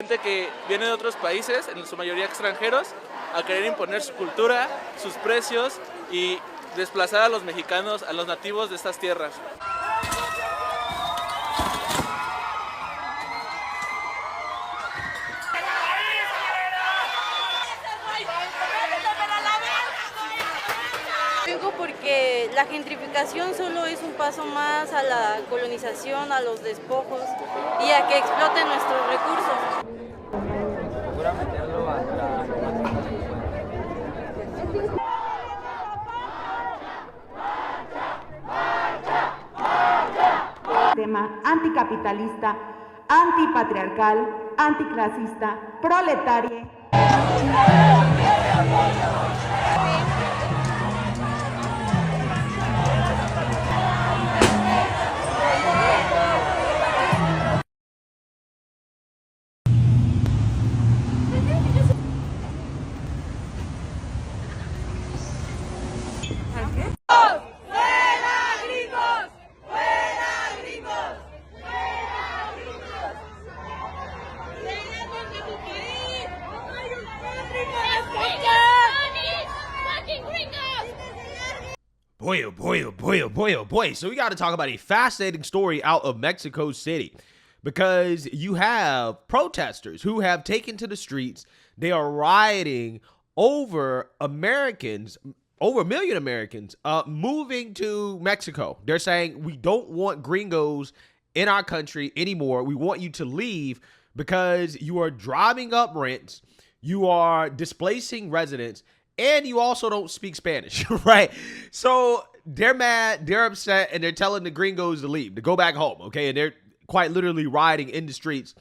gente que viene de otros países, en su mayoría extranjeros, a querer imponer su cultura, sus precios y desplazar a los mexicanos, a los nativos de estas tierras. Vengo porque la gentrificación solo es un paso más a la colonización, a los despojos y a que exploten nuestros recursos. Tema anticapitalista, antipatriarcal, anticlasista, proletario. Boy, oh boy, oh boy, oh boy, oh boy. So we got to talk about a fascinating story out of Mexico City, because you have protesters who have taken to the streets. They are rioting over Americans, over 1 million Americans, moving to Mexico. They're saying, we don't want gringos in our country anymore. We want you to leave because you are driving up rents. You are displacing residents. And you also don't speak Spanish, right? So they're mad, they're upset, and they're telling the gringos to leave, to go back home, okay? And they're quite literally rioting in the streets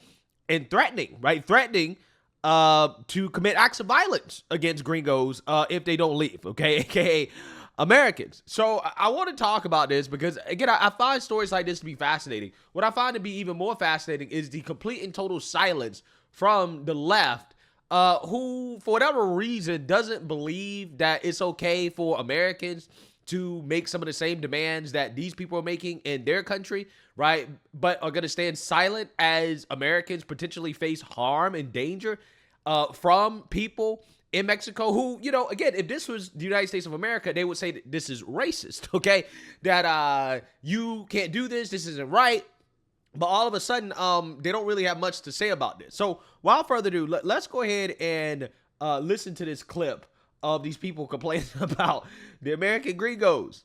and threatening, right? Threatening to commit acts of violence against gringos if they don't leave, okay? AKA Americans. So I want to talk about this because, again, I find stories like this to be fascinating. What I find to be even more fascinating is the complete and total silence from the left, who, for whatever reason, doesn't believe that it's okay for Americans to make some of the same demands that these people are making in their country, right? But are going to stand silent as Americans potentially face harm and danger from people in Mexico who, you know, again, if this was the United States of America, they would say that this is racist, okay? That you can't do this, this isn't right. But all of a sudden, they don't really have much to say about this. So without further ado, let's go ahead and listen to this clip of these people complaining about the American gringos.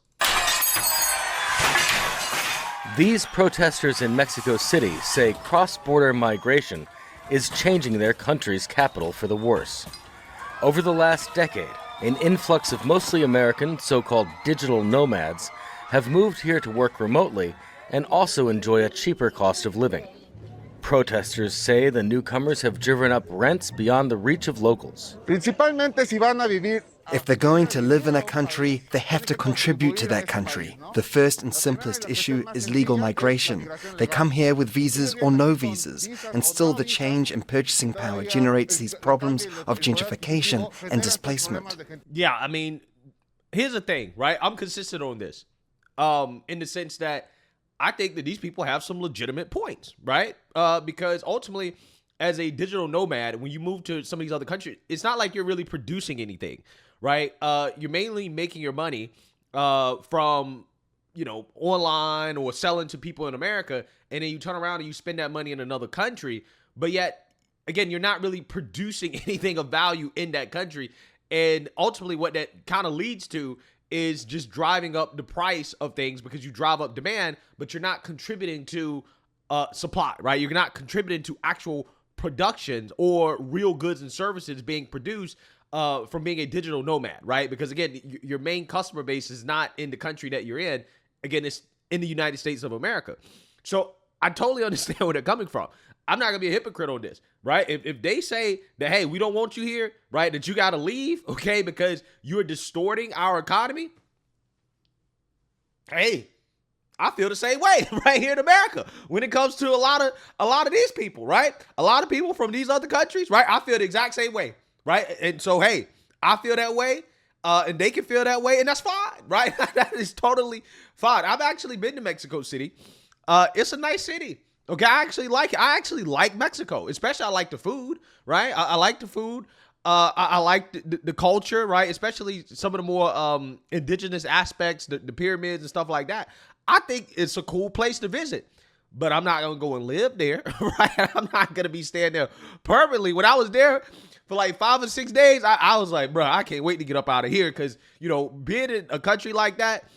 These protesters in Mexico City say cross-border migration is changing their country's capital for the worse. Over the last decade, an influx of mostly American so-called digital nomads have moved here to work remotely and also enjoy a cheaper cost of living. Protesters say the newcomers have driven up rents beyond the reach of locals. If they're going to live in a country, they have to contribute to that country. The first and simplest issue is legal migration. They come here with visas or no visas, and still the change in purchasing power generates these problems of gentrification and displacement. Yeah, I mean, here's the thing, right? I'm consistent on this, in the sense that I think that these people have some legitimate points, right? Because ultimately, as a digital nomad, when you move to some of these other countries, it's not like you're really producing anything, right? You're mainly making your money from, you know, online or selling to people in America, and then you turn around and you spend that money in another country, but yet, again, you're not really producing anything of value in that country. And ultimately, what that kind of leads to is just driving up the price of things because you drive up demand, but you're not contributing to supply, right? You're not contributing to actual productions or real goods and services being produced from being a digital nomad, right? Because again, your main customer base is not in the country that you're in. Again, it's in the United States of America. So I totally understand where they're coming from. I'm not gonna be a hypocrite on this, right? If they say that, hey, we don't want you here, right, that you gotta leave, okay, because you're distorting our economy, hey, I feel the same way right here in America when it comes to a lot of these people, right? A lot of people from these other countries, right? I feel the exact same way, right? And so, hey, I feel that way, and they can feel that way, and that's fine, right? That is totally fine. I've actually been to Mexico City. It's a nice city. Okay, I actually like it. I actually like Mexico, especially I like the food, right? I like the food. I like the culture, right? Especially some of the more indigenous aspects, the pyramids and stuff like that. I think it's a cool place to visit, but I'm not going to go and live there, right? I'm not going to be staying there permanently. When I was there for like 5 or 6 days, I was like, bro, I can't wait to get up out of here because, you know, being in a country like that,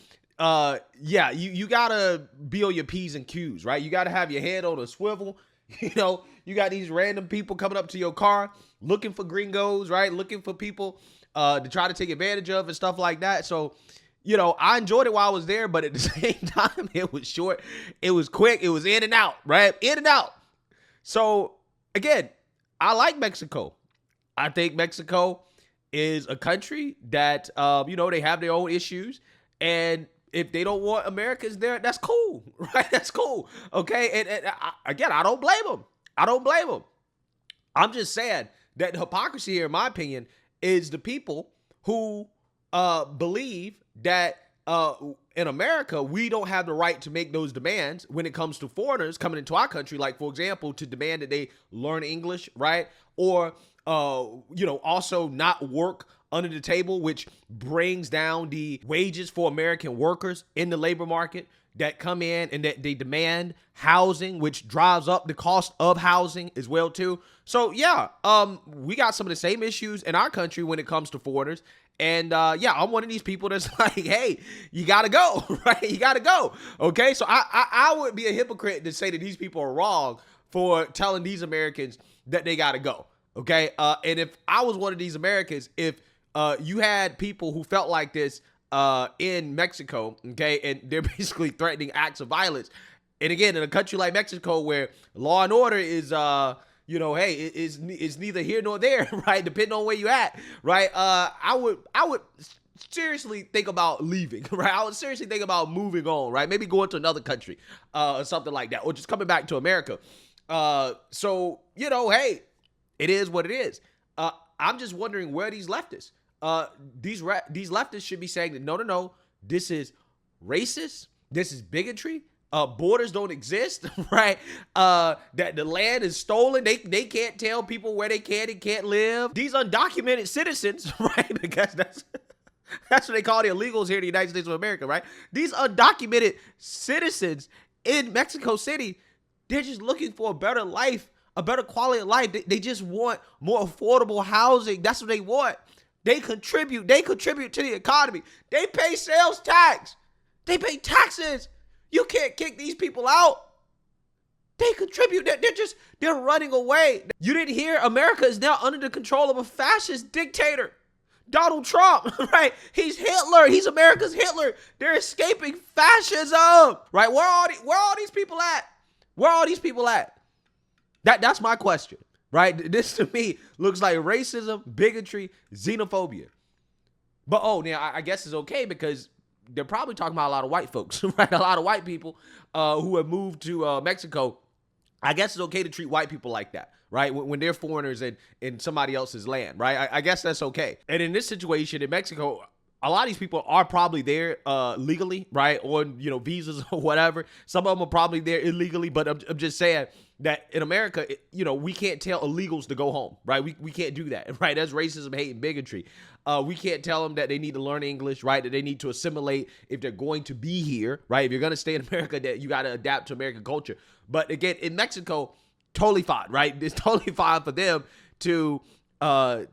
yeah, you gotta be on your P's and Q's, right? You gotta have your head on a swivel. You know, you got these random people coming up to your car looking for gringos, right? Looking for people to try to take advantage of and stuff like that. So, you know, I enjoyed it while I was there, but at the same time, it was short, it was quick, it was in and out, right? In and out. So again, I like Mexico. I think Mexico is a country that, you know, they have their own issues, and if they don't want Americans there, that's cool, right? That's cool, okay? And again, I don't blame them. I don't blame them. I'm just saying that the hypocrisy here, in my opinion, is the people who believe that in America, we don't have the right to make those demands when it comes to foreigners coming into our country. Like, for example, to demand that they learn English, right? Or, you know, also not work under the table, which brings down the wages for American workers in the labor market that come in and that they demand housing, which drives up the cost of housing as well too. So yeah, we got some of the same issues in our country when it comes to foreigners. And yeah, I'm one of these people that's like, hey, you gotta go, right? You gotta go. Okay, so I would be a hypocrite to say that these people are wrong for telling these Americans that they gotta go. Okay, and if I was one of these Americans, if you had people who felt like this in Mexico, okay, and they're basically threatening acts of violence. And again, in a country like Mexico where law and order is, you know, hey, it's neither here nor there, right? Depending on where you at, right? I would seriously think about leaving, right? I would seriously think about moving on, right? Maybe going to another country or something like that, or just coming back to America. So, you know, hey, it is what it is. I'm just wondering where these leftists, these leftists should be saying that no, this is racist, this is bigotry, borders don't exist, right? That the land is stolen, they can't tell people where they can and can't live. These undocumented citizens, right? Because that's what they call the illegals here in the United States of America, right? These undocumented citizens in Mexico City, they're just looking for a better life, a better quality of life. They just want more affordable housing. That's what they want. They contribute to the economy. They pay sales tax. They pay taxes. You can't kick these people out. They contribute. They're running away. You didn't hear America is now under the control of a fascist dictator, Donald Trump, right? He's Hitler. He's America's Hitler. They're escaping fascism, right? Where are all these people at? Where are all these people at? That's my question, right? This to me looks like racism, bigotry, xenophobia. But now I guess it's okay because they're probably talking about a lot of white folks, right? A lot of white people who have moved to Mexico. I guess it's okay to treat white people like that, right? When they're foreigners in somebody else's land, right? I guess that's okay. And in this situation in Mexico, a lot of these people are probably there legally, right? Or, you know, visas or whatever. Some of them are probably there illegally, but I'm just saying that in America, you know, we can't tell illegals to go home, right? We can't do that, right? That's racism, hate, and bigotry. We can't tell them that they need to learn English, right? That they need to assimilate if they're going to be here, right? If you're going to stay in America, that you got to adapt to American culture. But again, in Mexico, totally fine, right? It's totally fine for them to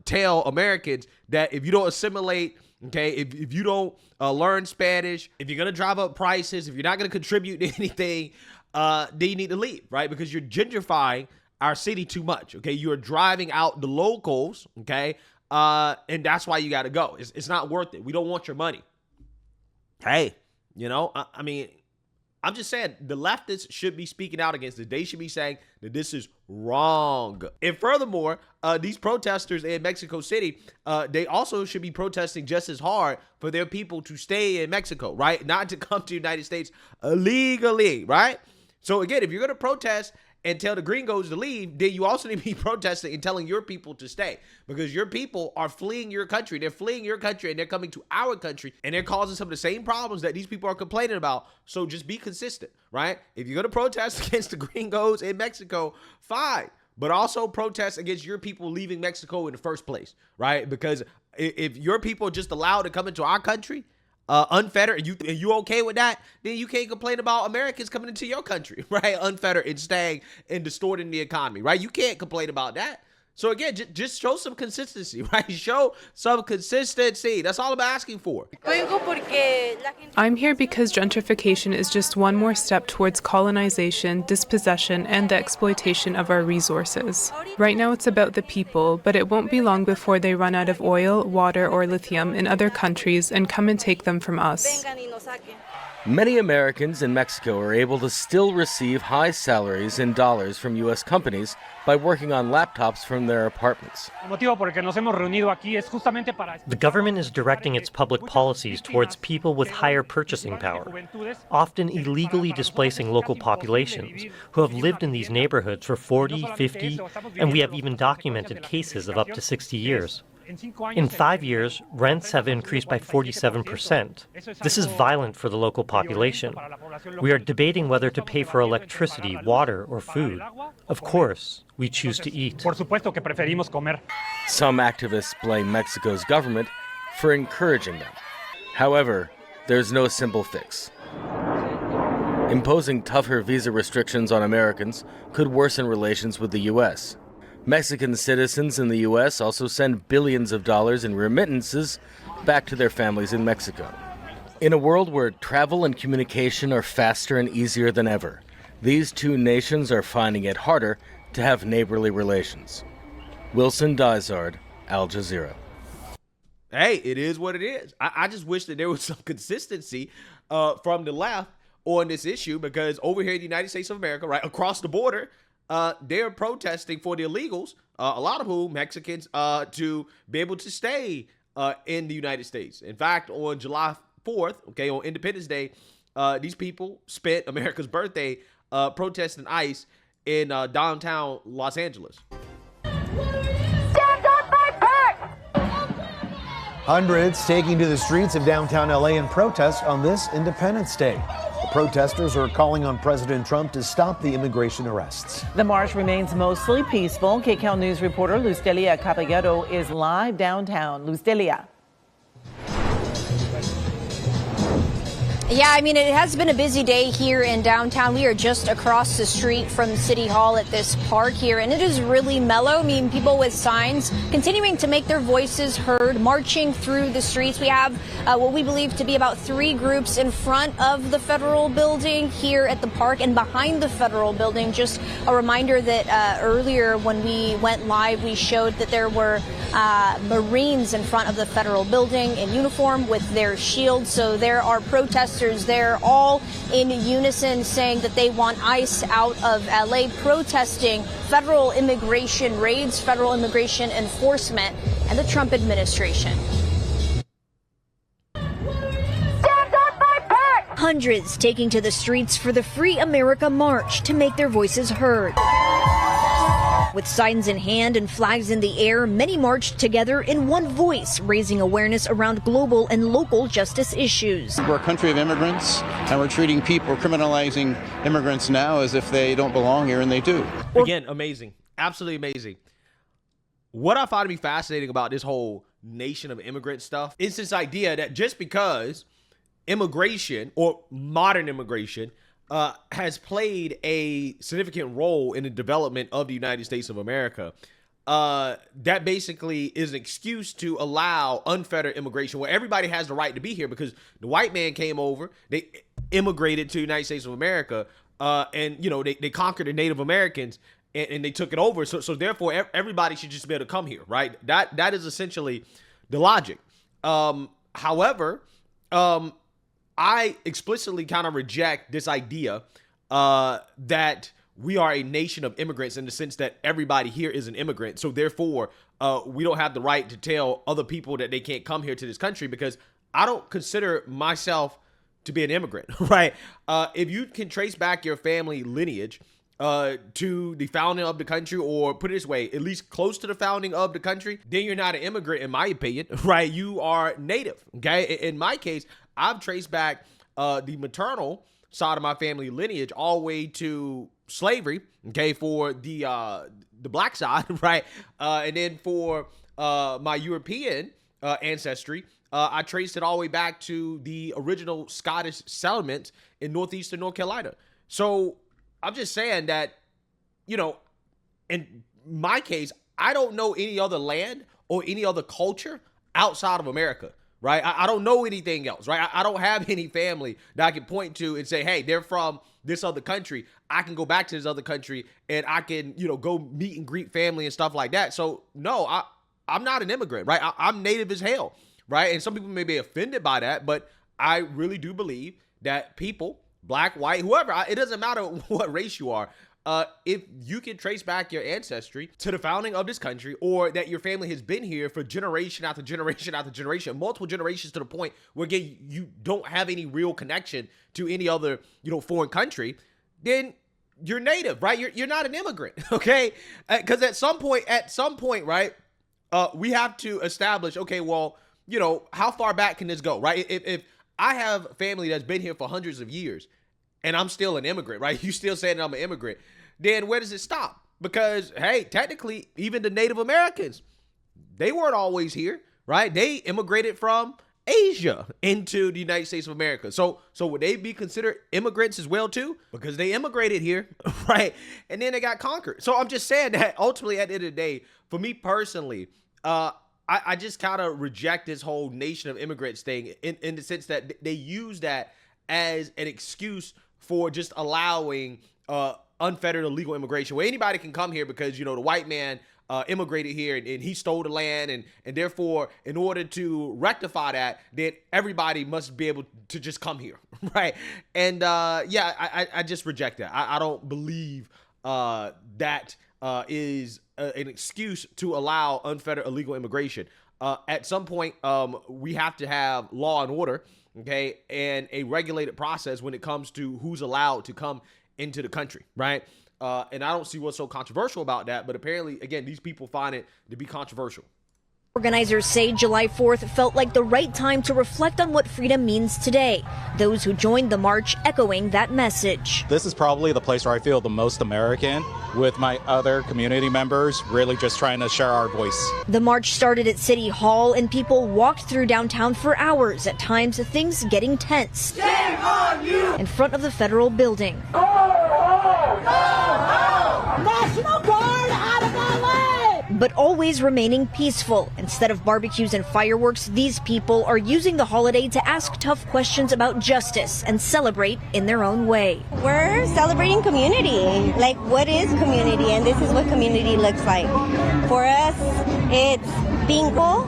tell Americans that if you don't assimilate, okay, if you don't learn Spanish, if you're going to drive up prices, if you're not going to contribute to anything, then you need to leave, right? Because you're gentrifying our city too much, okay? You're driving out the locals, okay? And that's why you got to go. It's not worth it. We don't want your money. Hey, you know, I mean, I'm just saying the leftists should be speaking out against it. They should be saying that this is wrong. And furthermore, these protesters in Mexico City, they also should be protesting just as hard for their people to stay in Mexico, right? Not to come to the United States illegally, right? So again, if you're going to protest and tell the gringos to leave, then you also need to be protesting and telling your people to stay, because your people are fleeing your country. They're fleeing your country and they're coming to our country, and they're causing some of the same problems that these people are complaining about. So just be consistent, right? If you're going to protest against the gringos in Mexico, fine, but also protest against your people leaving Mexico in the first place, right? Because if your people are just allowed to come into our country unfettered, and you okay with that, then you can't complain about Americans coming into your country, right? Unfettered and staying and distorting the economy, right? You can't complain about that. So again, just show some consistency, right? Show some consistency. That's all I'm asking for. I'm here because gentrification is just one more step towards colonization, dispossession, and the exploitation of our resources. Right now it's about the people, but it won't be long before they run out of oil, water, or lithium in other countries and come and take them from us. Many Americans in Mexico are able to still receive high salaries in dollars from U.S. companies by working on laptops from their apartments. The government is directing its public policies towards people with higher purchasing power, often illegally displacing local populations who have lived in these neighborhoods for 40, 50, and we have even documented cases of up to 60 years. In 5 years, rents have increased by 47%. This is violent for the local population. We are debating whether to pay for electricity, water, or food. Of course, we choose to eat. Some activists blame Mexico's government for encouraging them. However, there's no simple fix. Imposing tougher visa restrictions on Americans could worsen relations with the U.S. Mexican citizens in the U.S. also send billions of dollars in remittances back to their families in Mexico. In a world where travel and communication are faster and easier than ever, these two nations are finding it harder to have neighborly relations. Wilson Dysart, Al Jazeera. Hey, it is what it is. I just wish that there was some consistency from the left on this issue, because over here in the United States of America, right across the border, they're protesting for the illegals, a lot of whom Mexicans, to be able to stay in the United States. In fact, on July 4th, on Independence Day, these people spent America's birthday protesting ICE in downtown Los Angeles. Hundreds taking to the streets of downtown LA in protest on this Independence Day. Protesters are calling on President Trump to stop the immigration arrests. The march remains mostly peaceful. KCAL News reporter Luz Delia Caballero is live downtown. Luz Delia. Yeah, I mean, it has been a busy day here in downtown. We are just across the street from City Hall at this park here, and it is really mellow. I mean, people with signs continuing to make their voices heard, marching through the streets. We have what we believe to be about 3 groups in front of the federal building here at the park and behind the federal building. Just a reminder that earlier when we went live, we showed that there were Marines in front of the federal building in uniform with their shields. So there are protesters there, all in unison, saying that they want ICE out of LA, protesting federal immigration raids, federal immigration enforcement, and the Trump administration. Hundreds taking to the streets for the Free America March to make their voices heard. With signs in hand and flags in the air, many marched together in one voice, raising awareness around global and local justice issues. We're a country of immigrants, and we're treating people, we're criminalizing immigrants now as if they don't belong here, and they do. Again, amazing. Absolutely amazing. What I find to be fascinating about this whole nation of immigrant stuff is this idea that just because immigration or modern immigration has played a significant role in the development of the United States of America, that basically is an excuse to allow unfettered immigration where everybody has the right to be here, because the white man came over, they immigrated to the United States of America, and they conquered the Native Americans and they took it over. So therefore everybody should just be able to come here, right? That is essentially the logic. However, I explicitly kind of reject this idea that we are a nation of immigrants, in the sense that everybody here is an immigrant. So therefore, we don't have the right to tell other people that they can't come here to this country, because I don't consider myself to be an immigrant, right? If you can trace back your family lineage, to the founding of the country, or put it this way, at least close to the founding of the country, then you're not an immigrant, in my opinion, right? You are native, okay? In my case, I've traced back the maternal side of my family lineage all the way to slavery, okay, for the black side, right? And then for my European ancestry, I traced it all the way back to the original Scottish settlement in northeastern North Carolina. So I'm just saying that, you know, in my case, I don't know any other land or any other culture outside of America, right? I don't know anything else, right? I don't have any family that I can point to and say, hey, they're from this other country. I can go back to this other country and I can, you know, go meet and greet family and stuff like that. So no, I'm not an immigrant, right? I'm native as hell, right? And some people may be offended by that, but I really do believe that people, black, white, whoever, it doesn't matter what race you are, if you can trace back your ancestry to the founding of this country, or that your family has been here for generation after generation after generation, multiple generations, to the point where, again, you don't have any real connection to any other, you know, foreign country, then you're native, right? You're not an immigrant, okay? Because at some point, right, we have to establish, okay, well, you know, how far back can this go, right? If I have family that's been here for hundreds of years and I'm still an immigrant, right? You still saying that I'm an immigrant, then where does it stop? Because, hey, technically, even the Native Americans, they weren't always here, right? They immigrated from Asia into the United States of America. So would they be considered immigrants as well too? Because they immigrated here, right? And then they got conquered. So I'm just saying that ultimately, at the end of the day, for me personally, I just kind of reject this whole nation of immigrants thing in the sense that they use that as an excuse for just allowing unfettered illegal immigration, where anybody can come here because, you know, the white man immigrated here and he stole the land, and therefore, in order to rectify that, then everybody must be able to just come here, right? And yeah, I just reject that. I don't believe that is an excuse to allow unfettered illegal immigration. At some point, we have to have law and order, okay, and a regulated process when it comes to who's allowed to come into the country, right? And I don't see what's so controversial about that, but apparently, again, these people find it to be controversial. Organizers say July 4th felt like the right time to reflect on what freedom means today. Those who joined the march echoing that message. This is probably the place where I feel the most American, with my other community members really just trying to share our voice. The march started at City Hall and people walked through downtown for hours, at times things getting tense. Shame on you! In front of the federal building. National Guard out of LA! But always remaining peaceful. Instead of barbecues and fireworks, these people are using the holiday to ask tough questions about justice and celebrate in their own way. We're celebrating community. Like, what is community? And this is what community looks like. For us, it's being cool,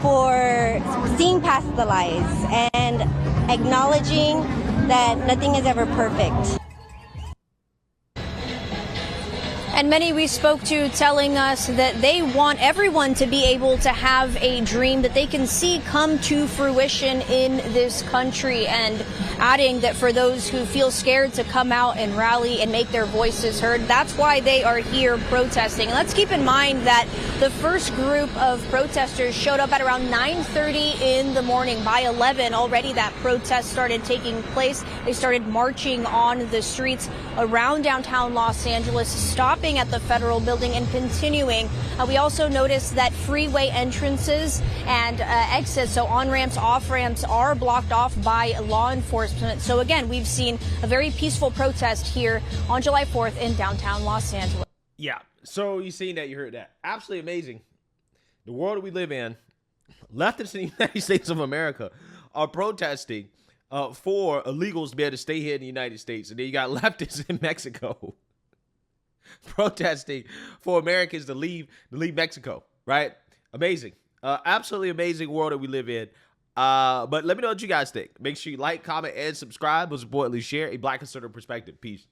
for seeing past the lies and acknowledging that nothing is ever perfect. And many we spoke to telling us that they want everyone to be able to have a dream that they can see come to fruition in this country, and adding that for those who feel scared to come out and rally and make their voices heard, that's why they are here protesting. And let's keep in mind that the first group of protesters showed up at around 9:30 in the morning. By 11, already that protest started taking place. They started marching on the streets around downtown Los Angeles, stopping at the federal building and continuing. We also noticed that freeway entrances and exits, so on-ramps, off-ramps, are blocked off by law enforcement. So again, we've seen a very peaceful protest here on July 4th in downtown Los Angeles. Yeah, so you seen that, you heard that. Absolutely amazing. The world that we live in, leftists in the United States of America are protesting for illegals to be able to stay here in the United States. And then you got leftists in Mexico protesting for Americans to leave Mexico, right? Amazing. Absolutely amazing world that we live in. But let me know what you guys think. Make sure you like, comment, and subscribe. Most importantly, share a Black conservative perspective. Peace.